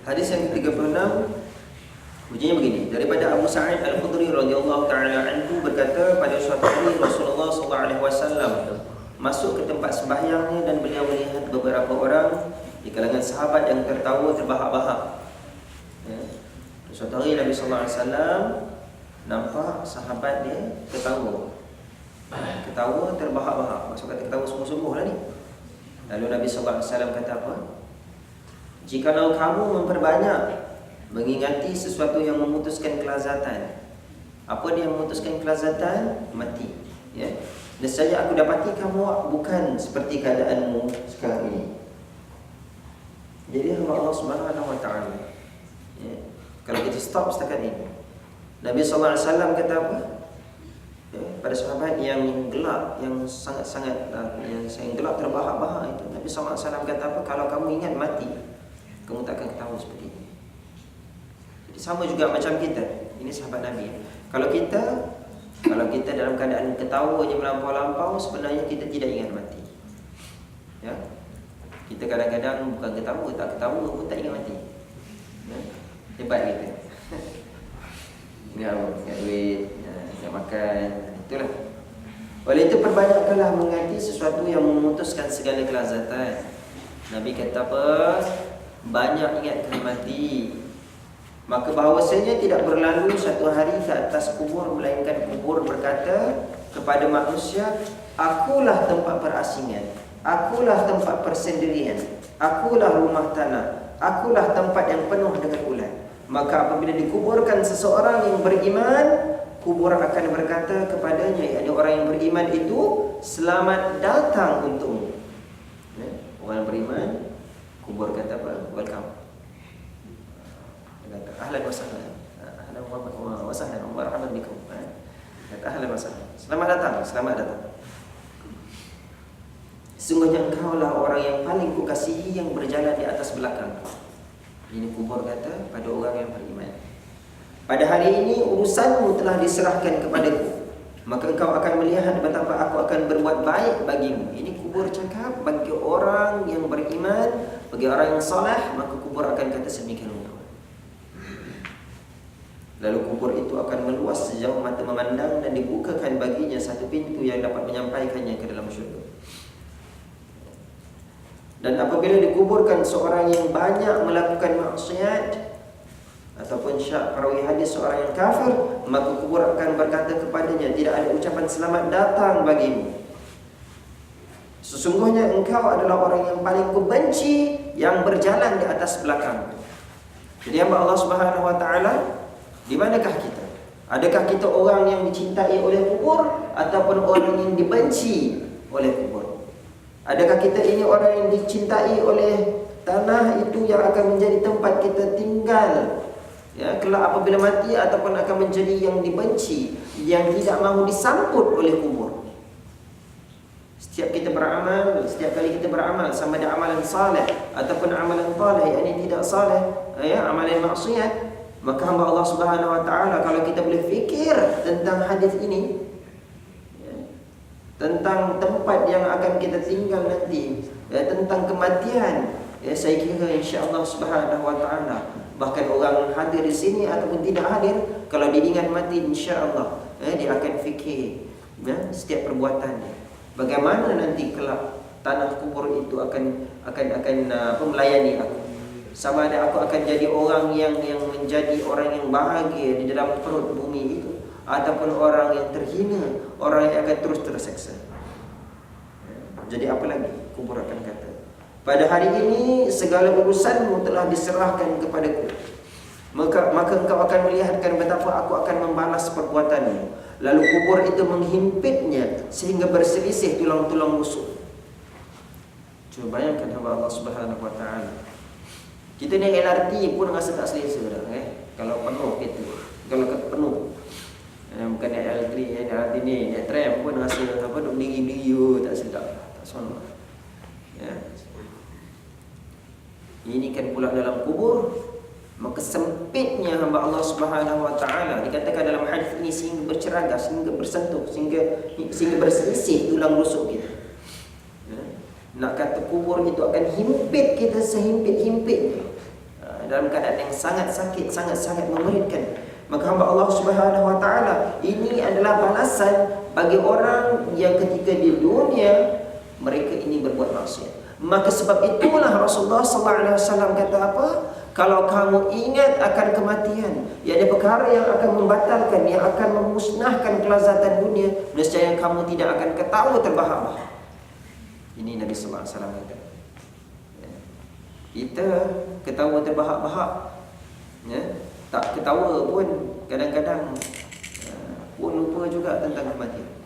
Hadis yang ke-36 bunyinya begini, daripada Abu Sa'id Al-Khudri radhiyallahu ta'ala anhu berkata, pada suatu hari Rasulullah sallallahu alaihi wasallam masuk ke tempat sembahyangnya dan beliau melihat beberapa orang di kalangan sahabat yang tertawa terbahak-bahak. Ya. Suatu hari Nabi sallallahu alaihi wasallam nampak sahabat dia ketawa terbahak-bahak. Maksud kata ketawa sungguh-sungguh lah ni. Lalu Nabi sallallahu alaihi wasallam kata apa? Jikalau kamu memperbanyak mengingati sesuatu yang memutuskan kelazatan. Apa dia memutuskan kelazatan? Mati. Ya. Nescaya aku dapati kamu bukan seperti keadaanmu sekarang ini. Jadi hamba Allah Subhanahu wa taala. Ya. Kalau kita stop setakat ini. Nabi sallallahu alaihi wasallam kata apa? Ya, pada sahabat yang gelap, yang sangat-sangat yang gelap terbahak-bahak itu, Nabi sallallahu alaihi wasallam kata apa? Kalau kamu ingat mati, kamu tak akan ketawa seperti ini. Jadi sama juga macam kita. Ini sahabat Nabi. Kalau kita dalam keadaan ketawa je melampau-lampau, sebenarnya kita tidak ingat mati. Ya. Kita kadang-kadang bukan ketawa, tak ketawa pun tak ingat mati. Ya. Hebat kita. Ingat duit, ingat makan, itulah. Oleh itu perbanyakkanlah mengerti sesuatu yang memutuskan segala kelazatan. Nabi kata apa? Banyak ingatkan mati. Maka bahawasanya tidak berlalu satu hari ke atas kubur, melainkan kubur berkata kepada manusia, akulah tempat perasingan, akulah tempat persendirian, akulah rumah tanah, akulah tempat yang penuh dengan ulat. Maka apabila dikuburkan seseorang yang beriman, kubur akan berkata kepadanya, yakni orang yang beriman itu, selamat datang untukmu. Ya? Orang yang beriman, kubur kata apa? Welcome. Kata ahlan wa sahlan, ahlan wa sahlan, marhaban bikum. Kata ahlan wa sahlan, selamat datang, selamat datang. Sesungguhnya engkaulah orang yang paling kukasihi yang berjalan di atas belakang. Ini kubur kata pada orang yang beriman. Pada hari ini urusanmu telah diserahkan kepadaku, maka engkau akan melihat betapa aku akan berbuat baik bagimu. Ini kubur cakap bagi orang yang beriman, bagi orang yang soleh, maka kubur akan kata sedemikian rupa. Lalu kubur itu akan meluas sejauh mata memandang dan dibukakan baginya satu pintu yang dapat menyampaikannya ke dalam syurga. Dan apabila dikuburkan seorang yang banyak melakukan maksiat, ataupun syak perawi hadis seorang yang kafir, maka kubur akan berkata kepadanya, tidak ada ucapan selamat datang bagimu. Sesungguhnya engkau adalah orang yang paling kubenci yang berjalan di atas belakang. Jadi hamba Allah Subhanahu wa taala, di manakah kita? Adakah kita orang yang dicintai oleh kubur ataupun orang yang dibenci oleh kubur? Adakah kita ini orang yang dicintai oleh tanah itu yang akan menjadi tempat kita tinggal, ya, kelak apabila mati, ataupun akan menjadi yang dibenci, yang tidak mahu disambut oleh kubur? Setiap kita beramal, setiap kali kita beramal, sama ada amalan saleh ataupun amalan taleh, yakni tidak saleh, ya, amalan maksiat, maka hamba Allah Subhanahu wa taala, kalau kita boleh fikir tentang hadis ini, tentang tempat yang akan kita tinggal nanti, ya, tentang kematian, ya, saya kira insya-Allah Subhanahu wa taala, bahkan orang hadir di sini ataupun tidak hadir, kalau dia ingat mati, insya-Allah, dia akan fikir, ya, setiap perbuatannya. Bagaimana nanti kelak tanah kubur itu akan melayani aku. Sama ada aku akan jadi orang yang menjadi orang yang bahagia di dalam perut bumi itu, ataupun orang yang terhina, orang yang akan terus terseksa. Jadi apa lagi kubur akan kata, pada hari ini segala urusanmu telah diserahkan kepadaku, maka engkau akan melihatkan betapa aku akan membalas perbuatanmu. Lalu kubur itu menghimpitnya sehingga berselisih tulang-tulang rusuk. Coba bayangkan hamba Allah Subhanahu wa taala, kita naik LRT pun rasa tak selesa dah, kalau penuh gitu, kalau penuh. Bukan naik LRT ni, naik tram pun rasa apa, duk berdiri-berdiri, tak sedap, tak seronok. Ya. Ini kan pula dalam kubur, maka sempitnya hamba Allah Subhanahu wa taala, dikatakan dalam hadis ini, sehingga berceragas, sehingga bersentuh, sehingga berselisih tulang rusuk kita. Ya. Nak kata kubur itu akan himpit kita sehimpit-himpitnya. dalam keadaan yang sangat sakit, sangat-sangat memeritkan. Maka hamba Allah Subhanahu wa taala, ini adalah balasan bagi orang yang ketika di dunia mereka ini berbuat maksiat. Maka sebab itulah Rasulullah sallallahu alaihi wasallam kata apa? Kalau kamu ingat akan kematian, ia ada perkara yang akan membatalkan, yang akan memusnahkan kelazatan dunia, nescaya kamu tidak akan ketawa terbahak-bahak. Ini Nabi sallallahu alaihi wasallam kata. Kita ketawa terbahak-bahak, ya, tak ketawa pun kadang-kadang pun lupa juga tentang kematian.